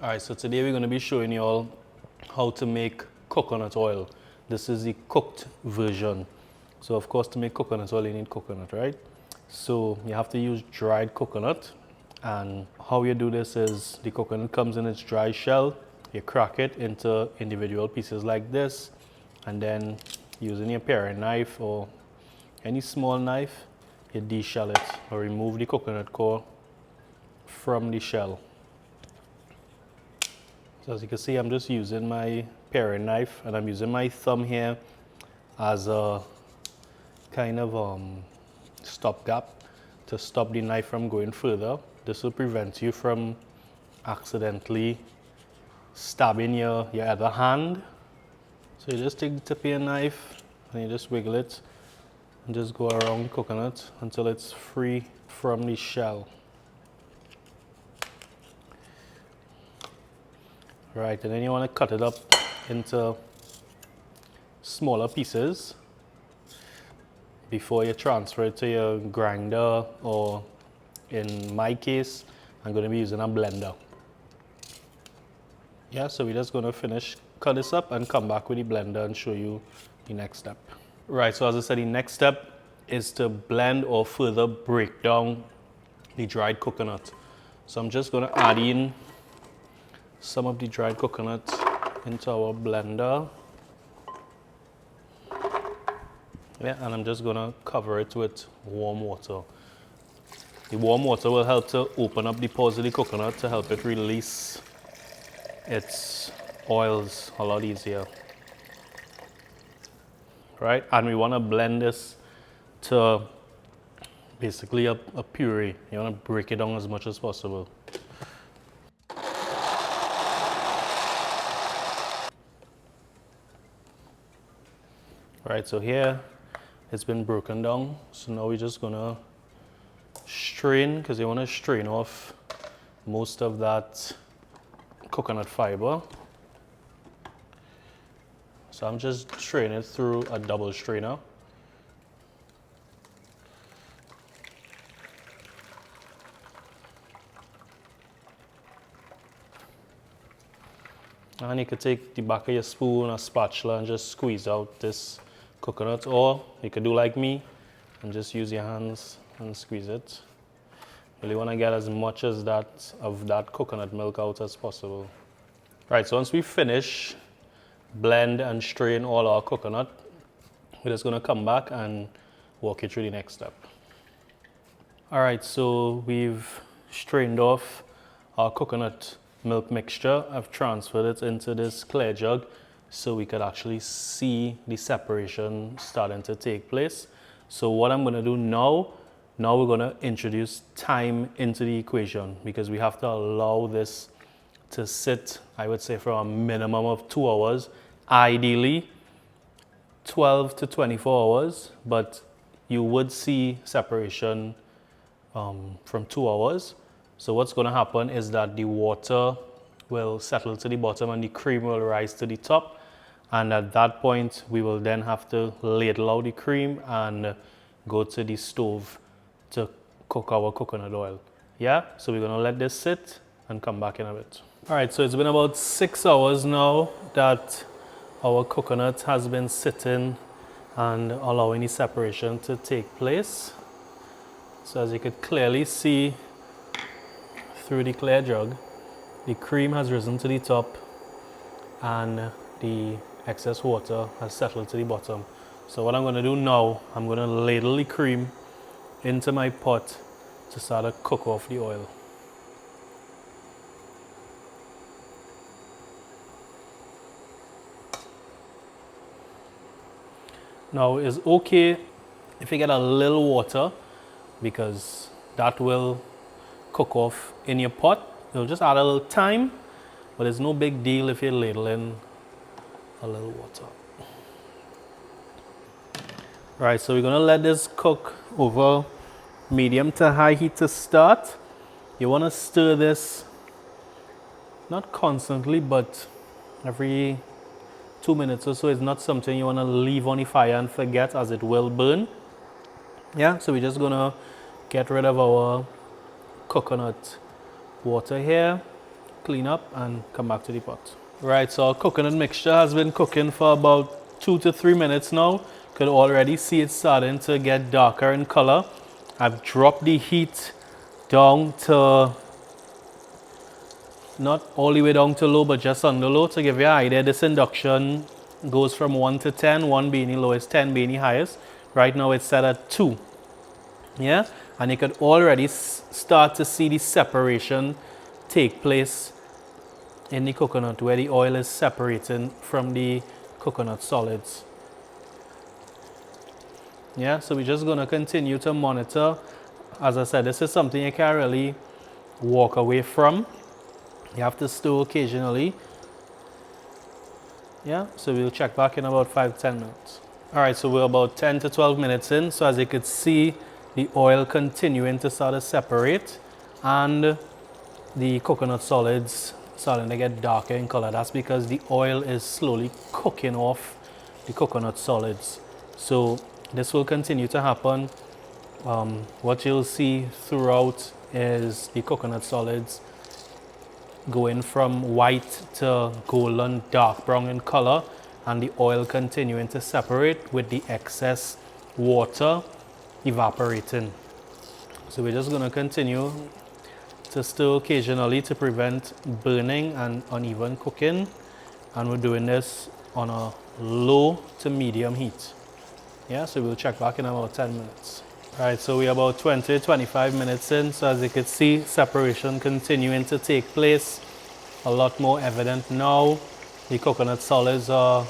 Alright, so today we're going to be showing you all how to make coconut oil. This is the cooked version. So of course, to make coconut oil you need coconut, right? So you have to use dried coconut, and how you do this is the coconut comes in its dry shell, you crack it into individual pieces like this, and then using your paring knife or any small knife, you de-shell it or remove the coconut core from the shell. So as you can see, I'm just using my paring knife, and I'm using my thumb here as a kind of stopgap to stop the knife from going further. This will prevent you from accidentally stabbing your other hand. So you just take the tip of your knife and you just wiggle it and just go around the coconut until it's free from the shell. Right, and then you want to cut it up into smaller pieces before you transfer it to your grinder, or in my case, I'm going to be using a blender. Yeah, so we're just going to cut this up and come back with the blender and show you the next step. Right, so as I said, the next step is to blend or further break down the dried coconut. So I'm just going to add in some of the dried coconut into our blender. Yeah, and I'm just gonna cover it with warm water. The warm water will help to open up the pores of the coconut to help it release its oils a lot easier. Right, and we wanna blend this to basically a puree. You wanna break it down as much as possible. Right, so here it's been broken down. So now we're just gonna strain, because you want to strain off most of that coconut fiber. So I'm just straining it through a double strainer. And you could take the back of your spoon or spatula and just squeeze out this coconut, or you could do like me and just use your hands and squeeze it. You really want to get as much as that of that coconut milk out as possible. Right, so once we finish blend and strain all our coconut, we're just going to come back and walk you through the next step. All right, so we've strained off our coconut milk mixture. I've transferred it into this clear jug so we could actually see the separation starting to take place. So what I'm going to do now we're going to introduce time into the equation, because we have to allow this to sit, I would say, for a minimum of 2 hours, ideally 12 to 24 hours, but you would see separation from 2 hours. So what's going to happen is that the water will settle to the bottom and the cream will rise to the top. And at that point, we will then have to ladle out the cream and go to the stove to cook our coconut oil. Yeah, so we're going to let this sit and come back in a bit. All right, so it's been about 6 hours now that our coconut has been sitting and allowing the separation to take place. So as you could clearly see through the clear jug, the cream has risen to the top and the excess water has settled to the bottom. So what I'm going to do now, I'm going to ladle the cream into my pot to start to cook off the oil. Now it's okay if you get a little water, because that will cook off in your pot. It'll just add a little time, but it's no big deal if you ladle in a little water. Right, so we're gonna let this cook over medium to high heat to start. You wanna stir this, not constantly, but every 2 minutes or so. It's not something you wanna leave on the fire and forget, as it will burn. Yeah, so we're just gonna get rid of our coconut water here. clean up and come back to the pot. Right, so our coconut mixture has been cooking for about 2 to 3 minutes now. Could already see it starting to get darker in color. I've dropped the heat down to, not all the way down to low, but just under low. To give you an idea, this induction goes from 1 to 10, 1 being the lowest, 10 being the highest. Right now it's set at 2. Yeah, and you could already start to see the separation take place in the coconut, where the oil is separating from the coconut solids. Yeah, so we're just going to continue to monitor. As I said, this is something you can't really walk away from. You have to stir occasionally. Yeah, so we'll check back in about 5-10 minutes. All right, so we're about 10 to 12 minutes in. So as you could see, the oil continuing to start to separate and the coconut solids starting to get darker in color. That's because the oil is slowly cooking off the coconut solids. So this will continue to happen. What you'll see throughout is the coconut solids going from white to golden dark brown in color, and the oil continuing to separate with the excess water evaporating. So we're just going to continue to stir occasionally to prevent burning and uneven cooking, and we're doing this on a low to medium heat. Yeah, so we'll check back in about 10 minutes. All right, so we're about 20-25 minutes in. So as you can see, separation continuing to take place, a lot more evident now. The coconut solids are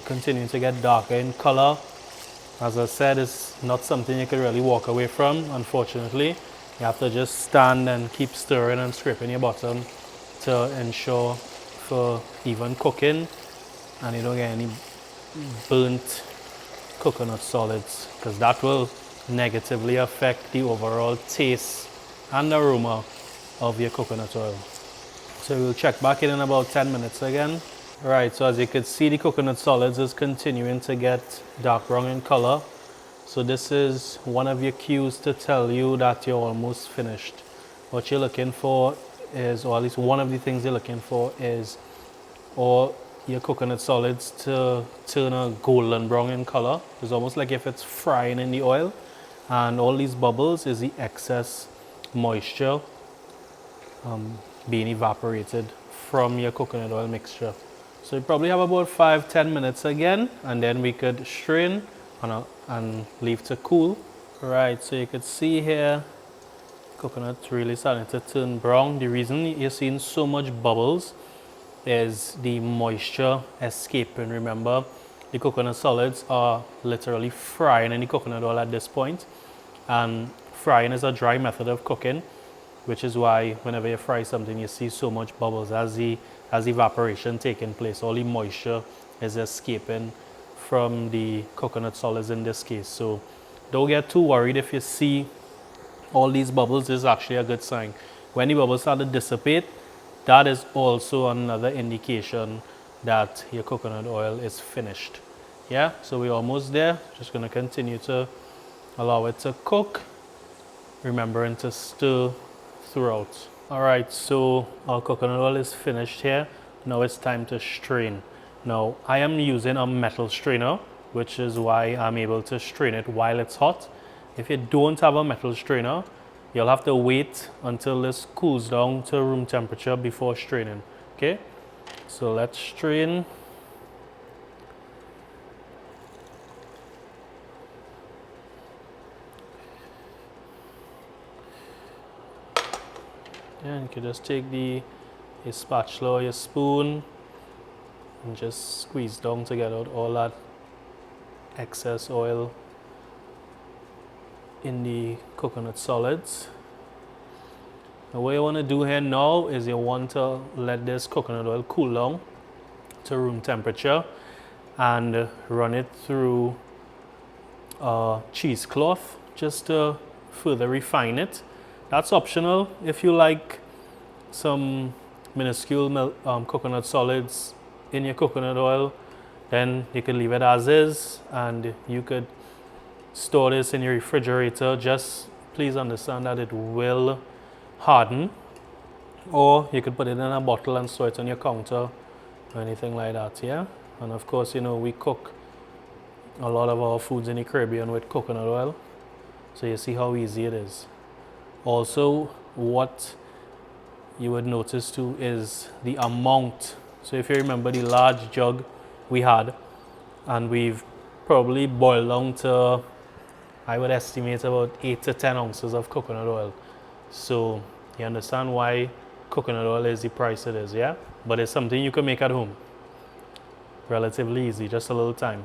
continuing to get darker in color. As I said, it's not something you can really walk away from, unfortunately. You have to just stand and keep stirring and scraping your bottom to ensure for even cooking and you don't get any burnt coconut solids, because that will negatively affect the overall taste and aroma of your coconut oil. So we'll check back in about 10 minutes again. Right, so as you can see, the coconut solids is continuing to get dark brown in color. So this is one of your cues to tell you that you're almost finished. What you're looking for is, or at least one of the things you're looking for is, or your coconut solids to turn a golden brown in color. It's almost like if it's frying in the oil, and all these bubbles is the excess moisture being evaporated from your coconut oil mixture. So you probably have about 5-10 minutes again, and then we could strain and leave to cool. Right, so you could see here coconut really starting to turn brown. The reason you're seeing so much bubbles is the moisture escaping. Remember, the coconut solids are literally frying in the coconut oil at this point, and frying is a dry method of cooking, which is why whenever you fry something you see so much bubbles as evaporation taking place. All the moisture is escaping from the coconut solids in this case. So don't get too worried if you see all these bubbles. This is actually a good sign. When the bubbles start to dissipate, that is also another indication that your coconut oil is finished. Yeah, so we're almost there. Just going to continue to allow it to cook, remembering to stir throughout. All right, so our coconut oil is finished here. Now it's time to strain. Now I am using a metal strainer, which is why I'm able to strain it while it's hot. If you don't have a metal strainer, you'll have to wait until this cools down to room temperature before straining. Okay, so let's strain. Yeah, you can just take a spatula or your spoon and just squeeze down to get out all that excess oil in the coconut solids. And what you want to do here now is you want to let this coconut oil cool down to room temperature and run it through a cheesecloth just to further refine it. That's optional. If you like some minuscule coconut solids in your coconut oil, then you could leave it as is and you could store this in your refrigerator. Just please understand that it will harden Or you could put it in a bottle and store it on your counter or anything like that, yeah? And of course, you know, we cook a lot of our foods in the Caribbean with coconut oil. So you see how easy it is. Also, what you would notice too is the amount. So if you remember the large jug we had, and we've probably boiled down to, I would estimate about 8 to 10 ounces of coconut oil. So you understand why coconut oil is the price it is, yeah? But it's something you can make at home. Relatively easy, just a little time.